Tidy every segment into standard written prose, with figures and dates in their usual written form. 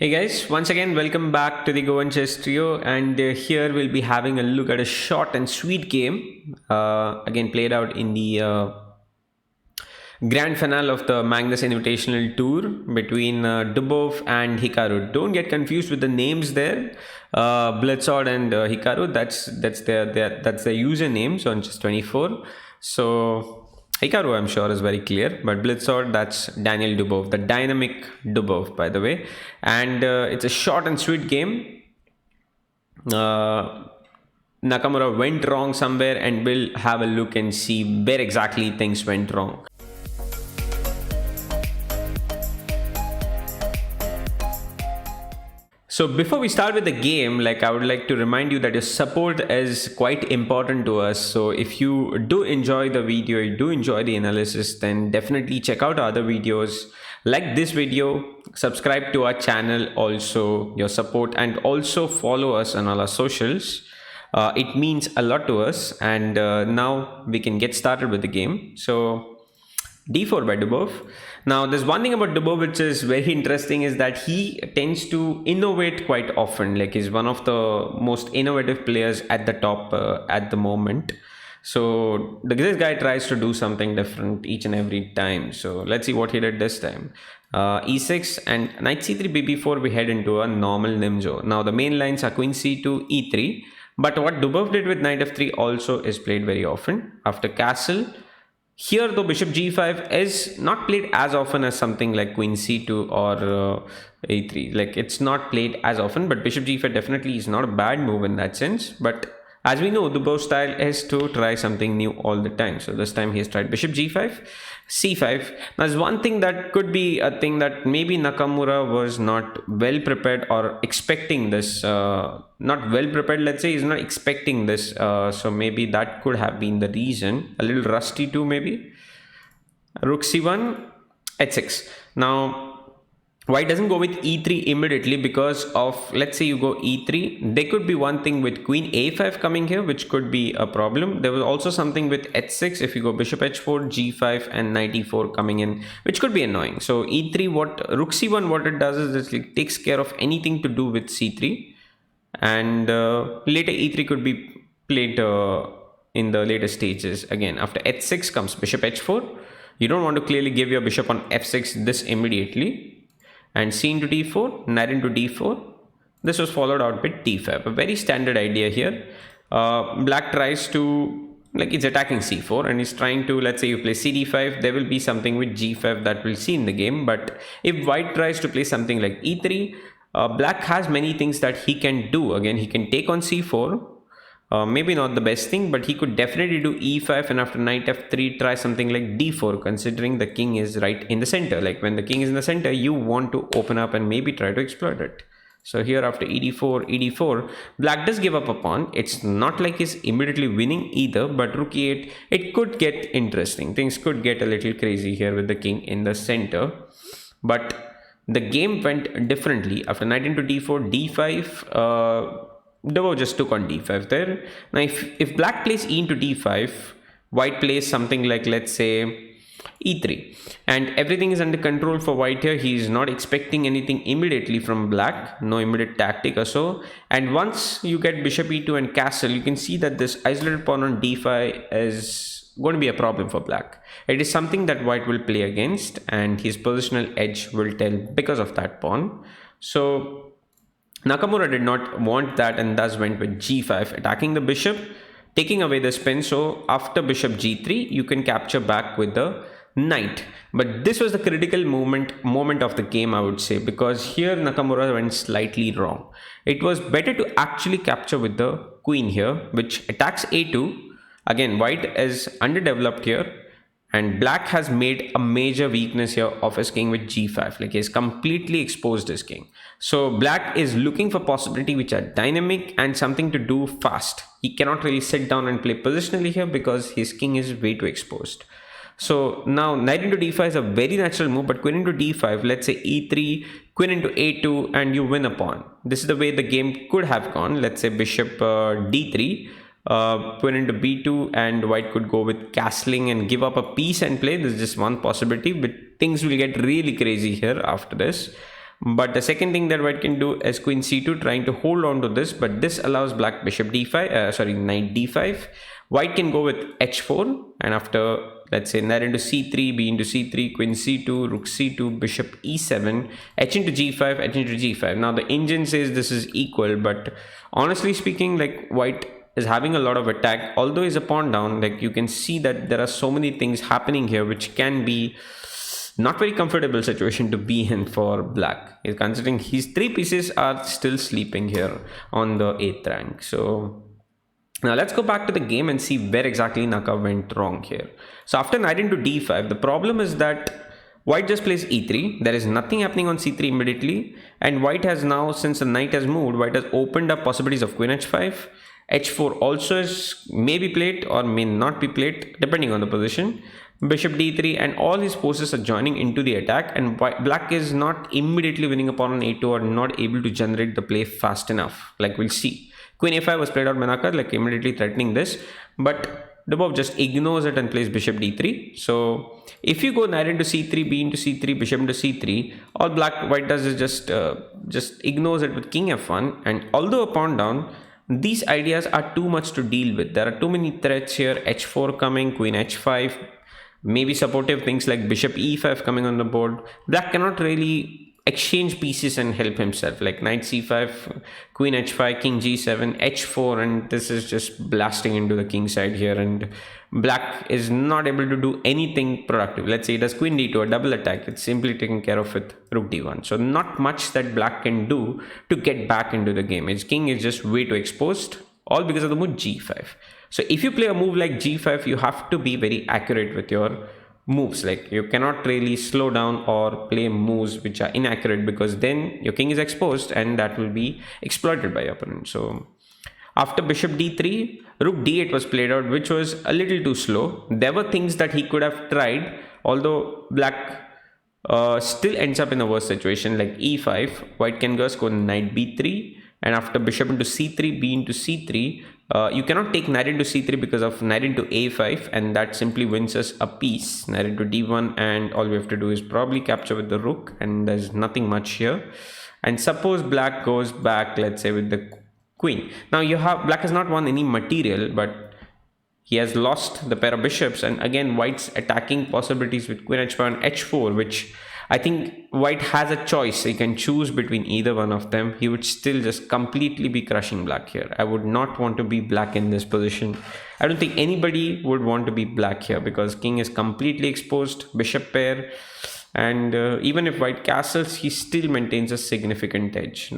Hey guys, once again, welcome back to the Go and Chess Trio, and here we'll be having a look at a short and sweet game, again played out in the grand finale of the Magnus Invitational Tour between Dubov and Hikaru. Don't get confused with the names there, Blitzord and Hikaru. That's their usernames on Chess24. So Hikaru, I'm sure, is very clear, but Blitzord, that's Danill Dubov, the dynamic Dubov, by the way. And it's a short and sweet game. Nakamura went wrong somewhere, and we'll have a look and see where exactly things went wrong. So before we start with the game, I would like to remind you that your support is quite important to us. So if you do enjoy the video, you do enjoy the analysis, then definitely check out our other videos like this video, subscribe to our channel, also your support, and also follow us on all our socials. It means a lot to us, and now we can get started with the game. So d4 by Dubov. Now there's one thing about Dubov which is very interesting, is that he tends to innovate quite often. He's one of the most innovative players at the top at the moment. So this guy tries to do something different each and every time. So let's see what he did this time. e6 and knight c3 bb4, we head into a normal nimzo. Now the main lines are queen c2 e3, but what Dubov did with knight f3 also is played very often. After castle, here though bishop g5 is not played as often as something like queen c2 or a3. It's not played as often, but bishop g5 definitely is not a bad move in that sense. But as we know, Dubov's style is to try something new all the time. So this time he has tried bishop g5, c5. Now there's one thing that could be a thing that maybe Nakamura was not well prepared or expecting this. Not well prepared, let's say, he's not expecting this. So maybe that could have been the reason. A little rusty too, maybe. Rook c1, h6. Now white doesn't go with e3 immediately because of, let's say you go e3, there could be one thing with queen a5 coming here, which could be a problem. There was also something with h6 if you go bishop h4, g5 and knight e4 coming in, which could be annoying. So e3, rook c1, what it does is it takes care of anything to do with c3, and later e3 could be played in the later stages. Again, after h6 comes bishop h4. You don't want to clearly give your bishop on f6 this immediately. And c into d4, knight into d4. This was followed out with d5. A very standard idea here. Black tries to, it's attacking c4 and he's trying to, let's say you play cd5, there will be something with g5 that we'll see in the game. But if white tries to play something like e3, black has many things that he can do. Again, he can take on c4. Maybe not the best thing, but he could definitely do e5, and after knight f3 try something like d4, considering the king is right in the center. When the king is in the center, you want to open up and maybe try to exploit it. So here after ed4, black does give up a pawn. It's not like he's immediately winning either, but rook e8, it could get interesting. Things could get a little crazy here with the king in the center. But the game went differently. After knight into d4, d5, Dubov just took on d5 there. Now if black plays e into d5, white plays something like, let's say, e3, and everything is under control for white here. He is not expecting anything immediately from black, no immediate tactic or so. And once you get bishop e2 and castle, you can see that this isolated pawn on d5 is going to be a problem for black. It is something that white will play against, and his positional edge will tell because of that pawn. So Nakamura did not want that and thus went with g5, attacking the bishop, taking away the spin. So after bishop g3, you can capture back with the knight. But this was the critical moment of the game, I would say, because here Nakamura went slightly wrong. It was better to actually capture with the queen here, which attacks a2. Again, white is underdeveloped here, and black has made a major weakness here of his king with g5. He has completely exposed his king. So black is looking for possibility which are dynamic and something to do fast. He cannot really sit down and play positionally here because his king is way too exposed. So now knight into d5 is a very natural move, but queen into d5, let's say e3, queen into a2, and you win a pawn. This is the way the game could have gone. Let's say bishop d3. Queen into b2, and white could go with castling and give up a piece and play. This is just one possibility, but things will get really crazy here after this. But the second thing that white can do is queen c2, trying to hold on to this, but this allows black bishop d5, knight d5. White can go with h4, and after, let's say, knight into c3, b into c3, queen c2, rook c2, bishop e7, h into g5, h into g5. Now the engine says this is equal, but honestly speaking, like, white is having a lot of attack. Although he's a pawn down, like, you can see that there are so many things happening here which can be not very comfortable situation to be in for black. He's considering his three pieces are still sleeping here on the 8th rank. So now let's go back to the game and see where exactly Naka went wrong here. So after knight into d5, the problem is that white just plays e3. There is nothing happening on c3 immediately, and white has now, since the knight has moved, white has opened up possibilities of queen h5. h4 also is maybe played or may not be played depending on the position. Bishop d3, and all his forces are joining into the attack, and black is not immediately winning a pawn on a2 or not able to generate the play fast enough, like we'll see. Queen a5 was played out by Naka, like immediately threatening this, but Dubov just ignores it and plays bishop d3. So if you go knight into c3, b into c3, bishop into c3, all white does is just ignores it with king f1, and although a pawn down, these ideas are too much to deal with. There are too many threats here. h4 coming, queen h5, maybe supportive things like bishop e5 coming on the board. Black cannot really exchange pieces and help himself, like knight c5, queen h5, king g7, h4, and this is just blasting into the king side here, and black is not able to do anything productive. Let's say it does queen d2, a double attack. It's simply taken care of with rook d1. So not much that black can do to get back into the game. His king is just way too exposed, all because of the move g5. So if you play a move like g5, you have to be very accurate with your moves. Like, you cannot really slow down or play moves which are inaccurate, because then your king is exposed and that will be exploited by your opponent. So after bishop d3, rook d8 was played out, which was a little too slow. There were things that he could have tried, although black still ends up in a worse situation, like e5. White can just go knight b3, and after bishop into c3, b into c3, you cannot take knight into c3 because of knight into a5, and that simply wins us a piece. Knight into d1, and all we have to do is probably capture with the rook, and there's nothing much here. And suppose black goes back, let's say, with the queen. Now black has not won any material, but he has lost the pair of bishops, and again white's attacking possibilities with queen h5 and h4, which I think white has a choice. He can choose between either one of them. He would still just completely be crushing black here. I would not want to be black in this position. I don't think anybody would want to be black here, because king is completely exposed, bishop pair, and even if white castles, he still maintains a significant edge.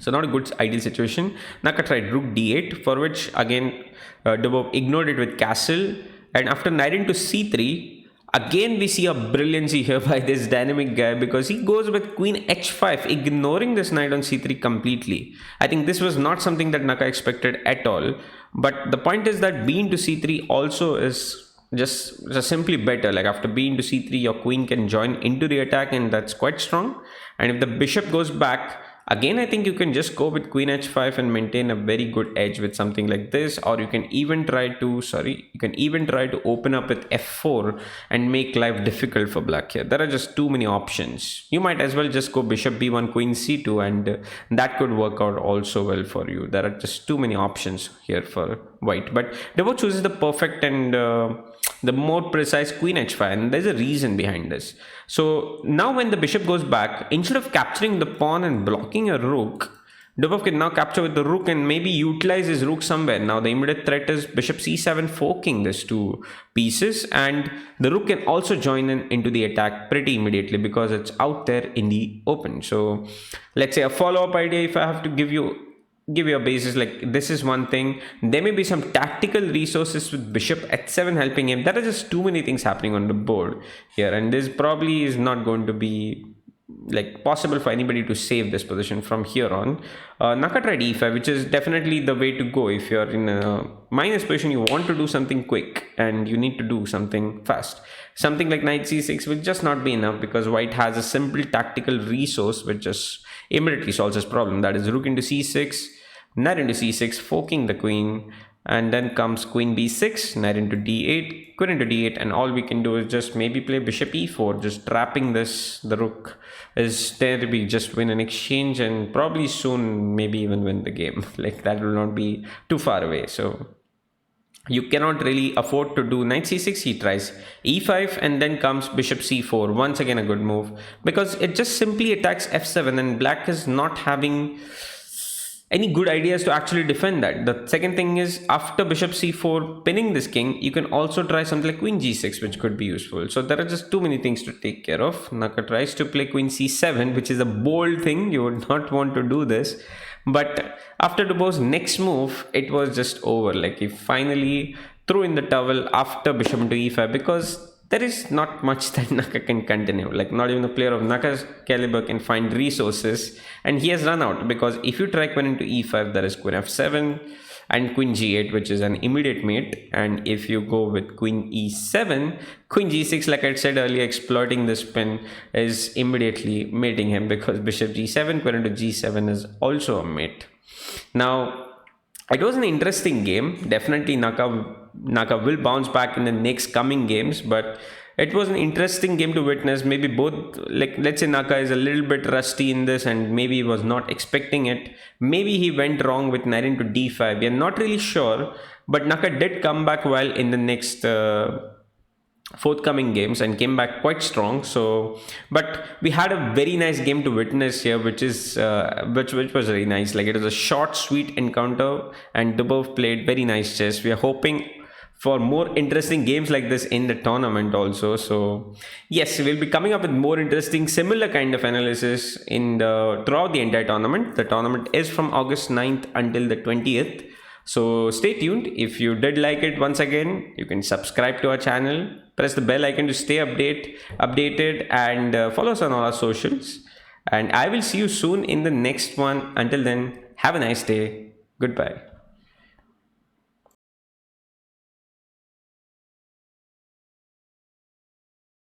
So not a good ideal situation. Naka tried rook d8, for which again Dubov ignored it with castle, and after knight into c3, again we see a brilliancy here by this dynamic guy, because he goes with queen h5, ignoring this knight on c3 completely. I think this was not something that Naka expected at all, but the point is that b into c3 also is just simply better. Like, after b into c3, your queen can join into the attack, and that's quite strong. And if the bishop goes back, again, I think you can just go with queen h5 and maintain a very good edge with something like this, or you can even try to open up with f4 and make life difficult for black here. There are just too many options. You might as well just go bishop b1, queen c2, and that could work out also well for you. There are just too many options here for white, but Dubov chooses the perfect and the more precise queen h5, and there's a reason behind this. So now when the bishop goes back, instead of capturing the pawn and blocking a rook, Dubov can now capture with the rook and maybe utilize his rook somewhere. Now the immediate threat is bishop c7, forking these two pieces, and the rook can also join into the attack pretty immediately because it's out there in the open. So let's say a follow-up idea, if I have to give you a basis, like, this is one thing. There may be some tactical resources with bishop h7 helping him. There are just too many things happening on the board here, and this probably is not going to be like possible for anybody to save this position from here on. Naka tried e5, which is definitely the way to go. If you're in a minus position, you want to do something quick and you need to do something fast. Something like knight c6 will just not be enough, because white has a simple tactical resource which just immediately solves this problem. That is rook into c6, knight into c6, forking the queen, and then comes queen b6, knight into d8, queen into d8, and all we can do is just maybe play bishop e4, just trapping the rook is there to be just win an exchange and probably soon maybe even win the game. Like that will not be too far away. So you cannot really afford to do knight c6. He tries e5 and then comes bishop c4, once again a good move, because it just simply attacks f7 and black is not having any good ideas to actually defend that. The second thing is, after bishop c4 pinning this king, you can also try something like queen g6, which could be useful. So there are just too many things to take care of. Naka tries to play queen c7, which is a bold thing. You would not want to do this. But after Dubov's next move, it was just over. Like he finally threw in the towel after bishop into e5, because there is not much that Naka can continue. Like not even a player of Naka's caliber can find resources, and he has run out, because if you try queen into e5, there is queen f7 and queen g8, which is an immediate mate. And if you go with queen e7, queen g6, like I said earlier, exploiting this pin is immediately mating him, because bishop g7, queen into g7 is also a mate. Now, it was an interesting game. Definitely Naka will bounce back in the next coming games, but it was an interesting game to witness. Maybe both, like let's say Naka is a little bit rusty in this and maybe he was not expecting it. Maybe he went wrong with knight into d5. We are not really sure, but Naka did come back well in the next forthcoming games and came back quite strong. So but we had a very nice game to witness here, which is which was very nice. Like it was a short sweet encounter and Dubov played very nice chess. We are hoping for more interesting games like this in the tournament also. So yes, we'll be coming up with more interesting similar kind of analysis in the throughout the entire tournament. The tournament is from August 9th until the 20th. So stay tuned. If you did like it, once again, you can subscribe to our channel, press the bell icon to stay updated, and follow us on all our socials. And I will see you soon in the next one. Until then, have a nice day. Goodbye.